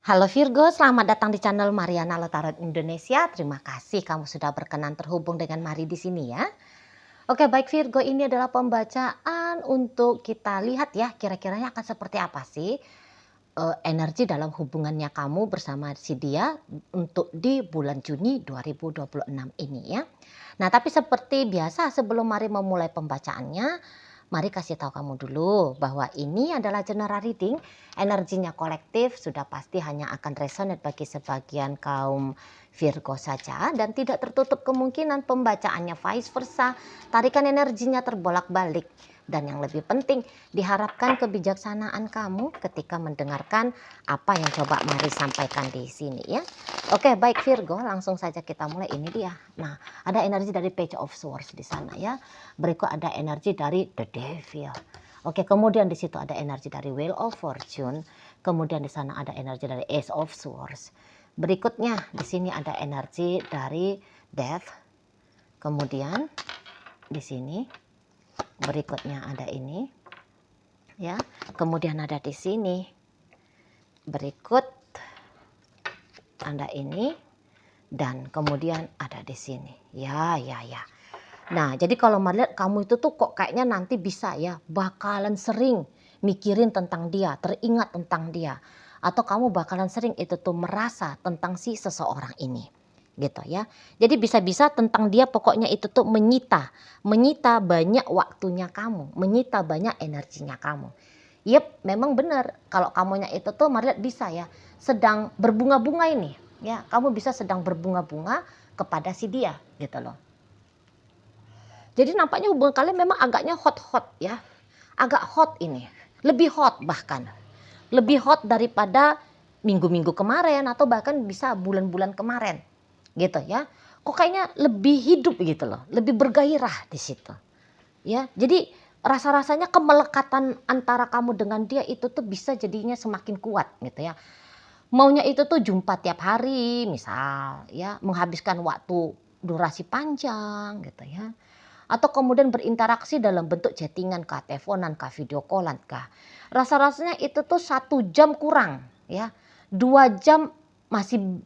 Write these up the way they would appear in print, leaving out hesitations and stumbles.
Halo Virgo, selamat datang di channel Mariana Tarot Indonesia. Terima kasih kamu sudah berkenan terhubung dengan Mari di sini ya. Oke, baik Virgo, ini adalah pembacaan untuk kita lihat ya kira-kiranya akan seperti apa sih energi dalam hubungannya kamu bersama si dia untuk di bulan Juni 2026 ini ya. Nah, tapi seperti biasa sebelum Mari memulai pembacaannya, mari kasih tahu kamu dulu bahwa ini adalah general reading, energinya kolektif, sudah pasti hanya akan resonate bagi sebagian kaum Virgo saja dan tidak tertutup kemungkinan pembacaannya vice versa, tarikan energinya terbolak-balik. Dan yang lebih penting, diharapkan kebijaksanaan kamu ketika mendengarkan apa yang coba Mari sampaikan di sini ya. Oke, baik Virgo, langsung saja kita mulai. Ini dia. Nah, ada energi dari Page of Swords di sana ya. Berikut ada energi dari The Devil. Oke, kemudian di situ ada energi dari Wheel of Fortune. Kemudian di sana ada energi dari Ace of Swords. Berikutnya di sini ada energi dari Death. Kemudian di sini berikutnya ada ini. Ya. Kemudian ada di sini. Berikut ada ini dan kemudian ada di sini. Ya. Nah, jadi kalau melihat kamu itu tuh kok kayaknya nanti bisa ya bakalan sering mikirin tentang dia, teringat tentang dia. Atau kamu bakalan sering itu tuh merasa tentang si seseorang ini. Gitu ya. Jadi bisa-bisa tentang dia pokoknya itu tuh menyita banyak waktunya kamu, menyita banyak energinya kamu. Yep, memang benar. Kalau kamunya itu tuh melihat bisa ya sedang berbunga-bunga ini. Ya, kamu bisa sedang berbunga-bunga kepada si dia gitu loh. Jadi nampaknya hubungan kalian memang agaknya hot-hot ya. Agak hot ini. Lebih hot bahkan. Lebih hot daripada minggu-minggu kemarin atau bahkan bisa bulan-bulan kemarin. Gitu ya. Kok kayaknya lebih hidup gitu loh. Lebih bergairah di situ. Ya. Jadi rasa-rasanya kemelekatan antara kamu dengan dia itu tuh bisa jadinya semakin kuat gitu ya. Maunya itu tuh jumpa tiap hari misal ya. Menghabiskan waktu durasi panjang gitu ya. Atau kemudian berinteraksi dalam bentuk chattingan kah, teleponan kah, video callan kah. Rasa-rasanya itu tuh 1 jam kurang ya. 2 jam masih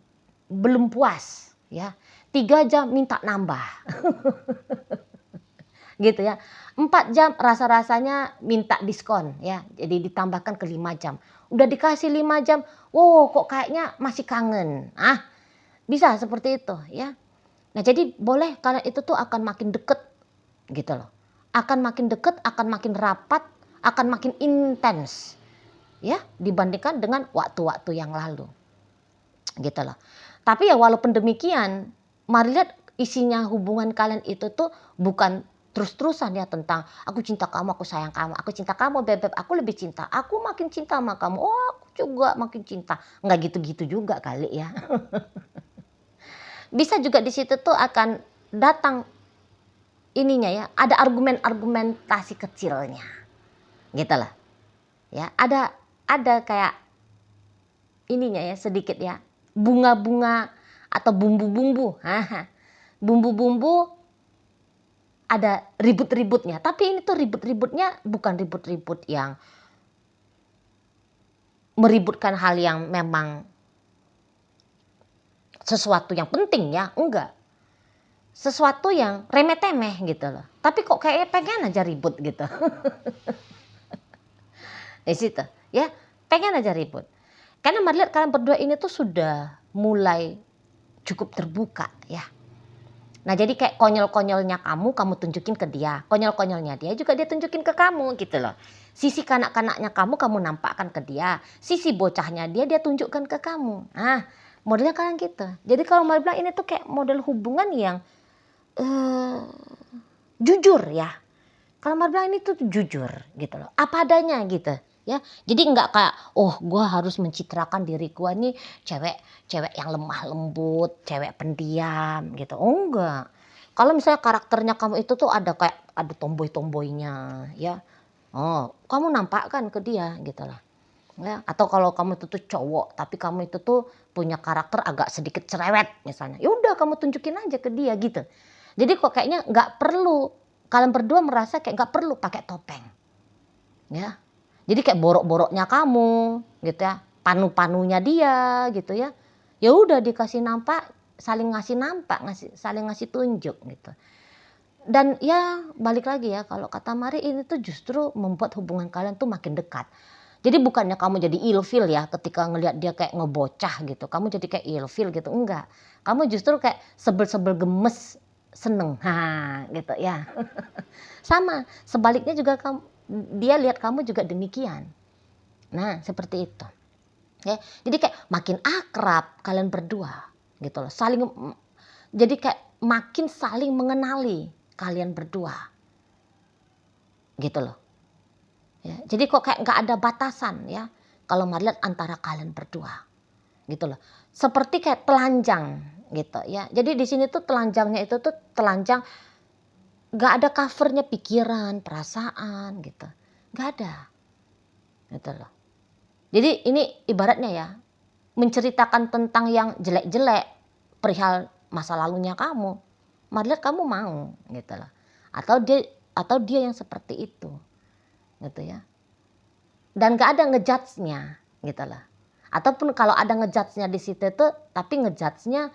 belum puas ya. 3 jam minta nambah. Gitu ya. 4 jam rasa-rasanya minta diskon ya. Jadi ditambahkan ke 5 jam. Udah dikasih 5 jam, wow kok kayaknya masih kangen. Bisa seperti itu ya. Nah, jadi boleh kalian itu tuh akan makin deket gitu loh. Akan makin dekat, akan makin rapat, akan makin intens ya dibandingkan dengan waktu-waktu yang lalu. Gitu loh. Tapi ya walaupun demikian, mari lihat isinya hubungan kalian itu tuh bukan terus-terusan ya tentang aku cinta kamu, aku sayang kamu, aku cinta kamu bebek, aku lebih cinta, aku makin cinta sama kamu, oh aku juga makin cinta. Nggak gitu-gitu juga kali ya. Bisa juga di situ tuh akan datang ininya ya, ada argumentasi kecilnya. Gitu lah. Ya, ada kayak ininya ya sedikit ya. Bunga-bunga atau bumbu-bumbu. Bumbu-bumbu ada ribut-ributnya, tapi ini tuh ribut-ributnya bukan ribut-ribut yang meributkan hal yang memang sesuatu yang penting ya, enggak. Sesuatu yang remeh-temeh gitu loh. Tapi kok kayaknya pengen aja ribut gitu. Di situ ya, pengen aja ribut. Karena melihat kalian berdua ini tuh sudah mulai cukup terbuka ya. Nah, jadi kayak konyol-konyolnya kamu tunjukin ke dia. Konyol-konyolnya dia juga dia tunjukin ke kamu gitu loh. Sisi kanak-kanaknya kamu nampakkan ke dia. Sisi bocahnya dia tunjukkan ke kamu. Modelnya kalian gitu. Jadi kalau mau bilang ini tuh kayak model hubungan yang jujur ya. Kalau mau bilang ini tuh jujur gitu loh. Apa adanya gitu. Ya, jadi nggak kayak gue harus mencitrakan diri gue nih cewek yang lemah lembut, cewek pendiam gitu. Enggak. Kalau misalnya karakternya kamu itu tuh ada kayak ada tomboy-tomboynya ya. Kamu nampakkan ke dia gitu lah. Ya, atau kalau kamu itu tuh cowok tapi kamu itu tuh punya karakter agak sedikit cerewet misalnya. Ya udah kamu tunjukin aja ke dia gitu. Jadi kok kayaknya nggak perlu kalian berdua merasa kayak nggak perlu pakai topeng. Ya. Jadi kayak borok-boroknya kamu gitu ya, panu-panunya dia gitu ya. Ya udah dikasih nampak, saling ngasih nampak, saling ngasih tunjuk gitu. Dan ya balik lagi ya, kalau kata Mari ini tuh justru membuat hubungan kalian tuh makin dekat. Jadi bukannya kamu jadi ilfil ya ketika ngelihat dia kayak ngebocah gitu, kamu jadi kayak ilfil gitu, enggak. Kamu justru kayak sebel-sebel gemes, seneng, gitu ya. Sama, sebaliknya juga dia lihat kamu juga demikian. Nah, seperti itu. Ya, jadi kayak makin akrab kalian berdua gitu loh. Jadi kayak makin saling mengenali kalian berdua. Gitu loh. Ya, jadi kok kayak nggak ada batasan ya kalau melihat antara kalian berdua. Gitu loh. Seperti kayak telanjang gitu ya. Jadi di sini tuh telanjangnya itu tuh telanjang nggak ada covernya pikiran, perasaan gitu. Nggak ada. Gitu loh. Jadi ini ibaratnya ya, menceritakan tentang yang jelek-jelek perihal masa lalunya kamu. Madlet kamu mau gitu loh. Atau dia yang seperti itu. Gitu ya. Dan gak ada ngejudge-nya gitu loh. Ataupun kalau ada ngejudge-nya di situ tuh, tapi ngejudge-nya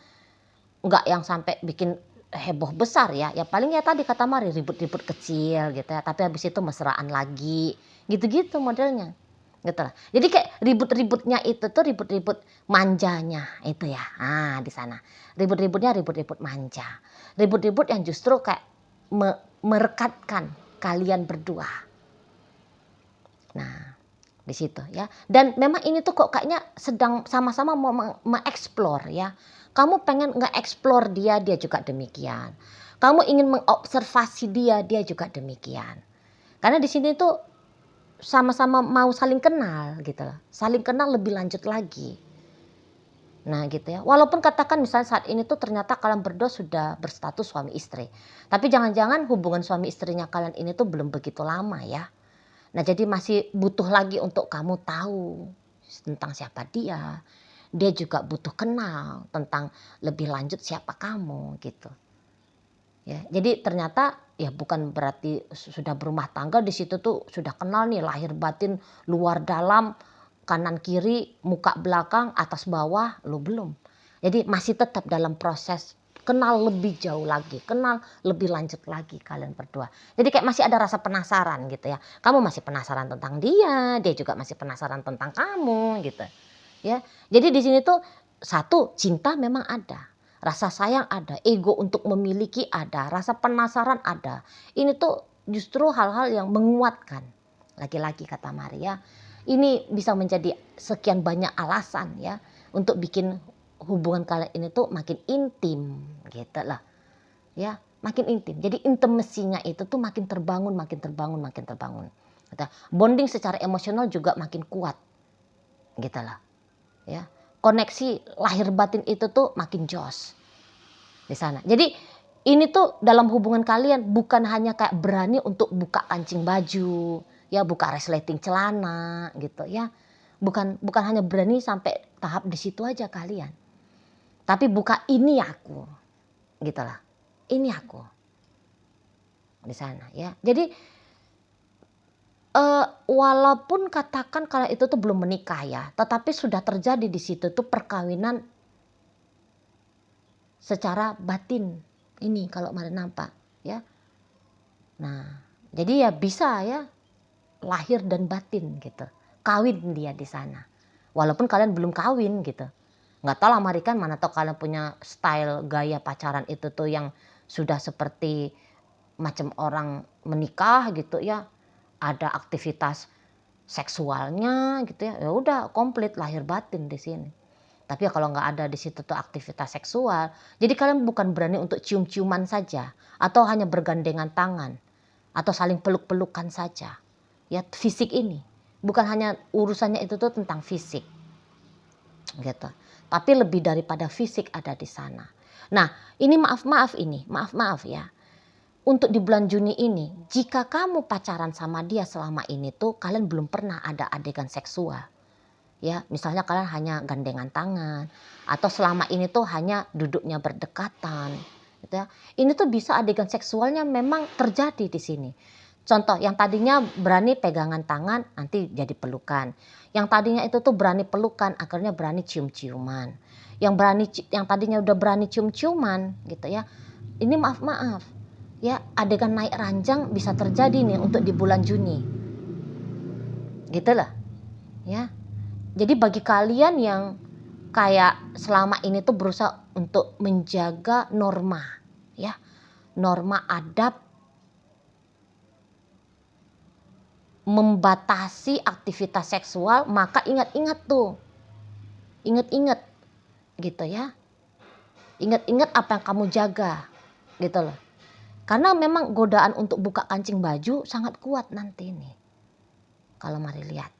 nggak yang sampai bikin heboh besar ya. Ya paling ya tadi kata Mari ribut-ribut kecil gitu ya. Tapi habis itu mesraan lagi. Gitu-gitu modelnya. Gitu lah. Jadi kayak ribut-ributnya itu tuh ribut-ribut manjanya itu ya. Di sana. Ribut-ributnya ribut-ribut manja. Ribut-ribut yang justru kayak merekatkan kalian berdua. Nah, di situ ya. Dan memang ini tuh kok kayaknya sedang sama-sama mau mengeksplor ya. Kamu pengen nge-explore dia juga demikian. Kamu ingin mengobservasi dia juga demikian. Karena di sini tuh sama-sama mau saling kenal gitu loh. Saling kenal lebih lanjut lagi. Nah gitu ya. Walaupun katakan misalnya saat ini tuh ternyata kalian berdua sudah berstatus suami istri. Tapi jangan-jangan hubungan suami istrinya kalian ini tuh belum begitu lama ya. Nah jadi masih butuh lagi untuk kamu tahu tentang siapa dia. Dia juga butuh kenal tentang lebih lanjut siapa kamu gitu. Ya, jadi ternyata ya bukan berarti sudah berumah tangga di situ tuh sudah kenal nih lahir batin luar dalam kanan kiri muka belakang atas bawah lo belum. Jadi masih tetap dalam proses kenal lebih jauh lagi, kenal lebih lanjut lagi kalian berdua. Jadi kayak masih ada rasa penasaran gitu ya. Kamu masih penasaran tentang dia juga masih penasaran tentang kamu gitu. Ya. Jadi di sini tuh satu cinta memang ada. Rasa sayang ada, ego untuk memiliki ada, rasa penasaran ada. Ini tuh justru hal-hal yang menguatkan. Lagi-lagi kata Maria, ini bisa menjadi sekian banyak alasan ya untuk bikin hubungan kalian ini tuh makin intim gitu lah. Ya, makin intim. Jadi intimasinya itu tuh makin terbangun, makin terbangun, makin terbangun. Bonding secara emosional juga makin kuat. Gitu lah. Ya. Koneksi lahir batin itu tuh makin jos di sana. Jadi ini tuh dalam hubungan kalian bukan hanya kayak berani untuk buka kancing baju, ya buka resleting celana gitu ya. Bukan hanya berani sampai tahap di situ aja kalian. Tapi buka ini aku. Gitu lah. Ini aku. Di sana ya. Jadi walaupun katakan kalau itu tuh belum menikah ya, tetapi sudah terjadi di situ tuh perkawinan secara batin ini kalau Mari nampak ya. Nah, jadi ya bisa ya lahir dan batin gitu. Kawin dia di sana. Walaupun kalian belum kawin gitu. Nggak tahu lah Mari kan mana tahu kalian punya style gaya pacaran itu tuh yang sudah seperti macam orang menikah gitu ya. Ada aktivitas seksualnya gitu ya. Ya udah komplit lahir batin di sini. Tapi ya kalau nggak ada di situ tuh aktivitas seksual, jadi kalian bukan berani untuk cium-ciuman saja atau hanya bergandengan tangan atau saling peluk-pelukan saja. Ya fisik ini bukan hanya urusannya itu tuh tentang fisik. Gitu. Tapi lebih daripada fisik ada di sana. Nah, ini maaf ya. Untuk di bulan Juni ini, jika kamu pacaran sama dia selama ini tuh kalian belum pernah ada adegan seksual. Ya, misalnya kalian hanya gandengan tangan atau selama ini tuh hanya duduknya berdekatan, gitu ya. Ini tuh bisa adegan seksualnya memang terjadi di sini. Contoh, yang tadinya berani pegangan tangan, nanti jadi pelukan. Yang tadinya itu tuh berani pelukan, akhirnya berani cium-ciuman. Yang tadinya udah berani cium-ciuman gitu ya. Ini maaf-maaf, ya adegan naik ranjang bisa terjadi nih untuk di bulan Juni. Gitu lah, ya. Jadi bagi kalian yang kayak selama ini tuh berusaha untuk menjaga norma, ya, norma adab, membatasi aktivitas seksual, maka ingat-ingat tuh, ingat-ingat gitu ya, ingat-ingat apa yang kamu jaga, gitu loh. Karena memang godaan untuk buka kancing baju sangat kuat nanti nih, kalau mari lihat.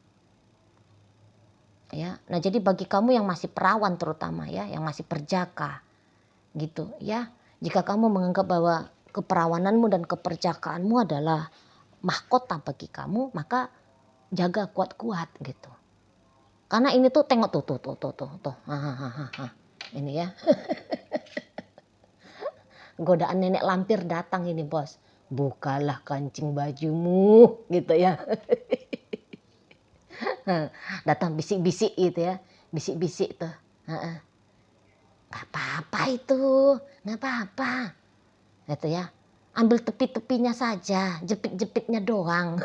Ya, nah jadi bagi kamu yang masih perawan terutama ya, yang masih perjaka gitu ya, jika kamu menganggap bahwa keperawananmu dan keperjakaanmu adalah mahkota bagi kamu, maka jaga kuat-kuat gitu. Karena ini tuh tengok tuh. Ini ya. Godaan nenek lampir datang ini, Bos. Bukalah kancing bajumu gitu ya. Datang bisik-bisik gitu ya. Bisik-bisik tuh. Gak apa-apa itu, gak apa-apa. Gitu ya. Ambil tepi-tepinya saja, jepit-jepitnya doang.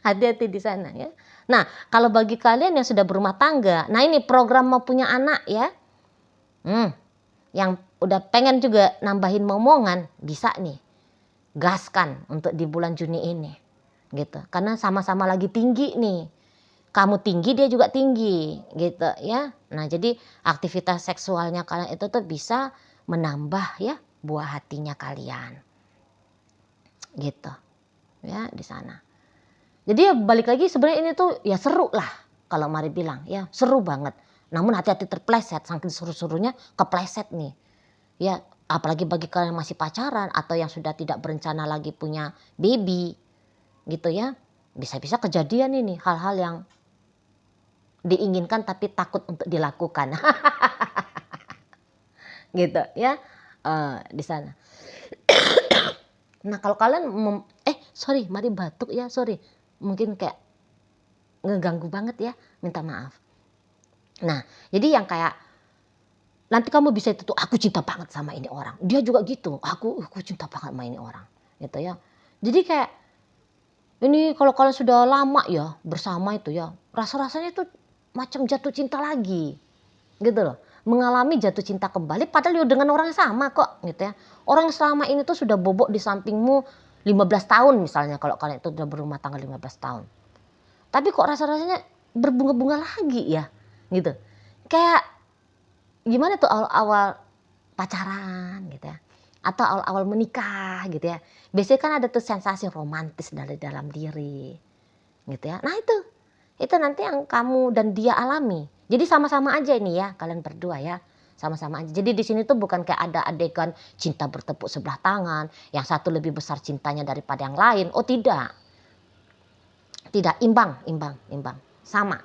Hati-hati di sana ya. Nah, kalau bagi kalian yang sudah berumah tangga, nah ini program mau punya anak ya. Yang udah pengen juga nambahin momongan, bisa nih. Gaskan untuk di bulan Juni ini. Gitu. Karena sama-sama lagi tinggi nih. Kamu tinggi, dia juga tinggi, gitu ya. Nah, jadi aktivitas seksualnya kalian itu tuh bisa menambah ya buah hatinya kalian. Gitu. Ya, di sana. Jadi ya balik lagi sebenarnya ini tuh ya seru lah kalau mari bilang ya, seru banget. Namun hati-hati terpleset, saking seru-serunya kepleset nih. Ya, apalagi bagi kalian yang masih pacaran atau yang sudah tidak berencana lagi punya baby gitu ya. Bisa-bisa kejadian ini hal-hal yang diinginkan tapi takut untuk dilakukan. Gitu ya. Di sana. Nah, kalau kalian mari batuk ya, sorry. Mungkin kayak ngeganggu banget ya, minta maaf. Nah, jadi yang kayak nanti kamu bisa itu tuh, aku cinta banget sama ini orang. Dia juga gitu, aku cinta banget sama ini orang. Gitu ya. Jadi kayak ini kalau kalian sudah lama ya bersama itu ya, rasa-rasanya tuh macam jatuh cinta lagi. Gitu loh. Mengalami jatuh cinta kembali padahal dengan orang yang sama kok gitu ya. Orang yang selama ini tuh sudah bobok di sampingmu 15 tahun misalnya kalau kalian itu udah berumah tangga 15 tahun. Tapi kok rasa-rasanya berbunga-bunga lagi ya gitu. Kayak gimana tuh awal-awal pacaran gitu ya. Atau awal-awal menikah gitu ya. Biasanya kan ada tuh sensasi romantis dari dalam diri gitu ya. Nah itu nanti yang kamu dan dia alami. Jadi sama-sama aja ini ya kalian berdua ya. Sama-sama aja. Jadi di sini tuh bukan kayak ada adegan cinta bertepuk sebelah tangan. Yang satu lebih besar cintanya daripada yang lain. Oh tidak. Tidak, imbang. Sama.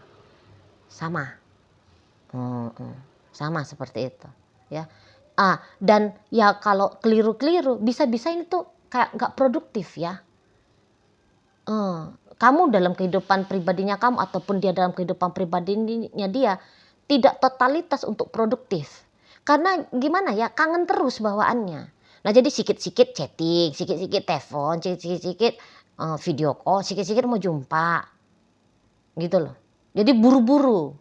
Sama seperti itu. Ya. Dan ya kalau keliru-keliru bisa-bisa ini tuh kayak gak produktif ya. Kamu dalam kehidupan pribadinya kamu ataupun dia dalam kehidupan pribadinya dia tidak totalitas untuk produktif. Karena gimana ya, kangen terus bawaannya. Nah jadi sikit-sikit chatting, sikit-sikit telepon, sikit-sikit video call, sikit-sikit mau jumpa. Gitu loh. Jadi buru-buru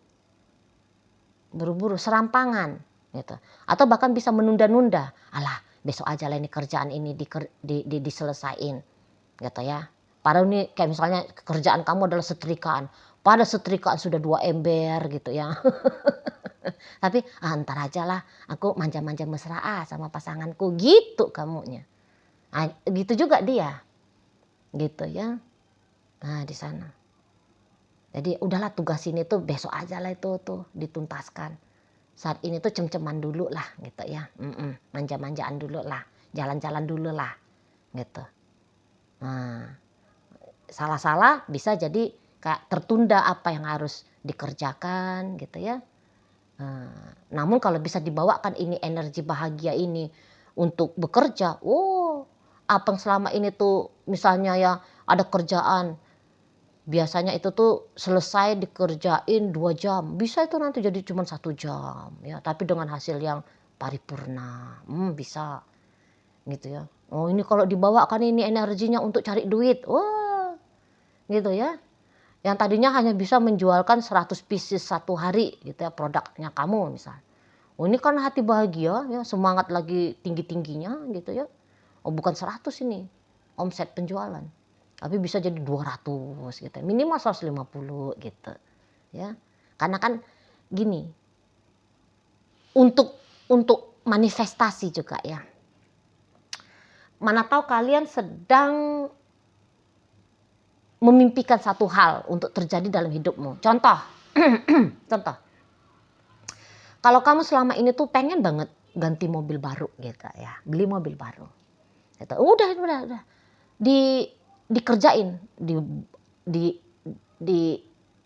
serampangan gitu. Atau bahkan bisa menunda-nunda. Alah, besok aja lah ini kerjaan ini diselesain. Gitu ya. Padahal ini kayak misalnya kerjaan kamu adalah setrikaan. Pada setrikaan sudah 2 ember gitu ya. Tapi ntar aja lah aku manja-manja mesra sama pasanganku gitu kamunya. Gitu juga dia. Gitu ya. Nah di sana. Jadi udahlah tugas ini tuh besok aja lah itu tuh dituntaskan. Saat ini tuh cem-ceman dulu lah gitu ya. Manja-manjaan dulu lah. Jalan-jalan dulu lah gitu. Nah salah-salah bisa jadi kayak tertunda apa yang harus dikerjakan gitu ya. Namun kalau bisa dibawakan ini energi bahagia ini untuk bekerja, apa yang selama ini tuh misalnya ya ada kerjaan, biasanya itu tuh selesai dikerjain 2 jam, bisa itu nanti jadi cuma 1 jam ya, tapi dengan hasil yang paripurna, bisa gitu ya. Oh ini kalau dibawa kan ini energinya untuk cari duit, wah gitu ya. Yang tadinya hanya bisa menjualkan 100 pieces satu hari gitu ya produknya kamu misal. Oh ini kan hati bahagia ya, semangat lagi tinggi-tingginya gitu ya. Oh bukan 100 ini omset penjualan, tapi bisa jadi 200 gitu, minimal 150 gitu ya. Karena kan gini, untuk manifestasi juga ya. Mana tahu kalian sedang memimpikan satu hal untuk terjadi dalam hidupmu. Contoh, contoh. Kalau kamu selama ini tuh pengen banget ganti mobil baru gitu ya, beli mobil baru. Gitu. Udah. Dikerjain, di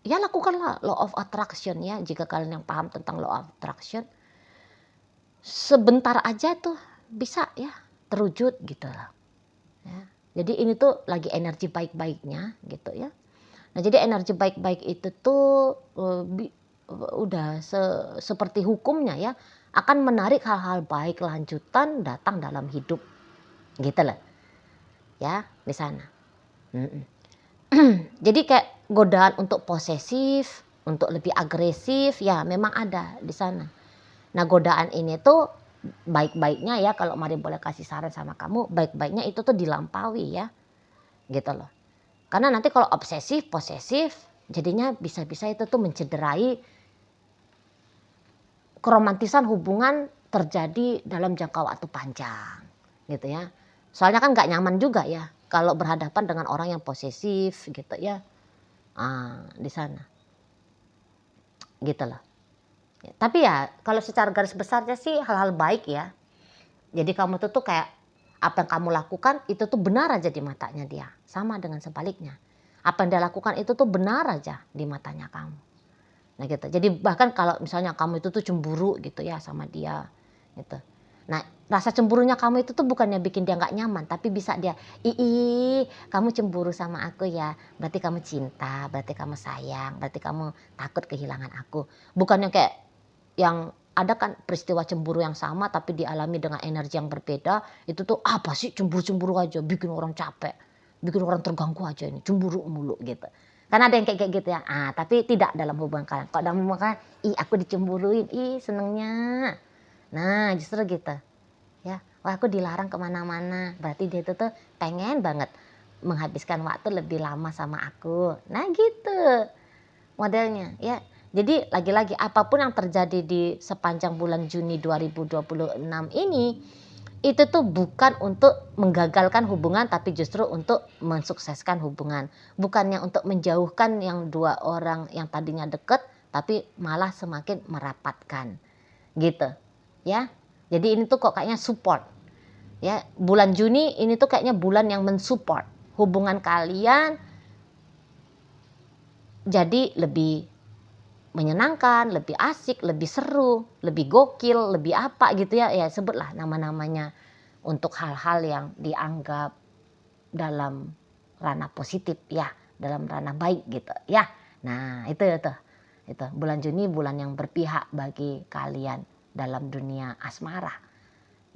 ya lakukanlah law of attraction ya, jika kalian yang paham tentang law of attraction. Sebentar aja tuh bisa ya terwujud gitu lah. Ya. Jadi ini tuh lagi energi baik-baiknya gitu ya. Nah jadi energi baik-baik itu tuh udah seperti hukumnya ya, akan menarik hal-hal baik lanjutan datang dalam hidup gitu loh ya di sana. Jadi kayak godaan untuk posesif, untuk lebih agresif ya memang ada di sana. Nah godaan ini tuh baik-baiknya ya, kalau Mari boleh kasih saran sama kamu, baik-baiknya itu tuh dilampaui ya gitu loh. Karena nanti kalau obsesif, posesif jadinya bisa-bisa itu tuh mencederai keromantisan hubungan terjadi dalam jangka waktu panjang gitu ya. Soalnya kan gak nyaman juga ya kalau berhadapan dengan orang yang posesif gitu ya. Di sana gitu loh. Tapi ya kalau secara garis besarnya sih hal-hal baik ya. Jadi kamu tuh kayak apa yang kamu lakukan itu tuh benar aja di matanya dia. Sama dengan sebaliknya. Apa yang dia lakukan itu tuh benar aja di matanya kamu. Nah gitu. Jadi bahkan kalau misalnya kamu itu tuh cemburu gitu ya sama dia gitu. Nah rasa cemburunya kamu itu tuh bukannya bikin dia gak nyaman, tapi bisa dia, kamu cemburu sama aku ya, berarti kamu cinta, berarti kamu sayang, berarti kamu takut kehilangan aku. Bukannya kayak yang ada kan peristiwa cemburu yang sama tapi dialami dengan energi yang berbeda, itu tuh apa sih cemburu-cemburu aja, bikin orang capek, bikin orang terganggu aja ini, cemburu mulu gitu. Karena ada yang kayak gitu ya, tapi tidak dalam hubungan kalian. Kalau dalam hubungan kalian, aku dicemburuin, senengnya. Nah justru gitu ya, wah aku dilarang kemana-mana, berarti dia itu tuh pengen banget menghabiskan waktu lebih lama sama aku. Nah gitu modelnya ya. Jadi lagi-lagi apapun yang terjadi di sepanjang bulan Juni 2026 ini, itu tuh bukan untuk menggagalkan hubungan tapi justru untuk mensukseskan hubungan. Bukannya untuk menjauhkan yang dua orang yang tadinya deket tapi malah semakin merapatkan gitu ya. Jadi ini tuh kok kayaknya support ya, bulan Juni ini tuh kayaknya bulan yang mensupport hubungan kalian jadi lebih menyenangkan, lebih asik, lebih seru, lebih gokil, lebih apa gitu ya. Ya sebutlah nama-namanya untuk hal-hal yang dianggap dalam ranah positif ya, dalam ranah baik gitu ya. Nah itu bulan Juni bulan yang berpihak bagi kalian dalam dunia asmara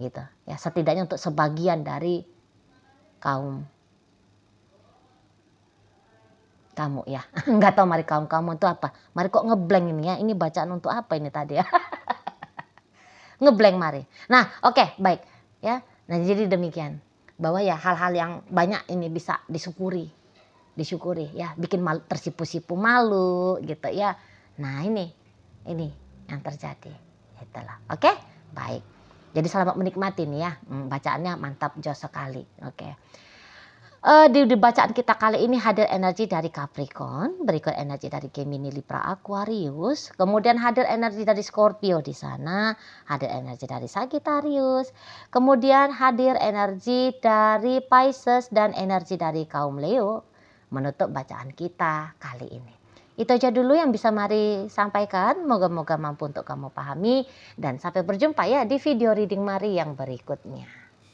gitu ya, setidaknya untuk sebagian dari kaum kamu ya. Nggak tahu Mari kaum kamu itu apa, Mari kok ngeblank ini ya, ini bacaan untuk apa ini tadi ya. Ngeblank Mari. Nah oke, baik ya. Nah jadi demikian, bahwa ya hal-hal yang banyak ini bisa disyukuri ya, bikin malu, tersipu-sipu malu gitu ya. Nah ini yang terjadi itulah. Oke baik, jadi selamat menikmati nih ya. Bacaannya mantap, jos sekali. Oke. Di bacaan kita kali ini hadir energi dari Capricorn, berikut energi dari Gemini, Libra, Aquarius, kemudian hadir energi dari Scorpio di sana, hadir energi dari Sagittarius, kemudian hadir energi dari Pisces dan energi dari kaum Leo menutup bacaan kita kali ini. Itu aja dulu yang bisa Mari sampaikan, moga-moga mampu untuk kamu pahami, dan sampai berjumpa ya di video reading Mari yang berikutnya.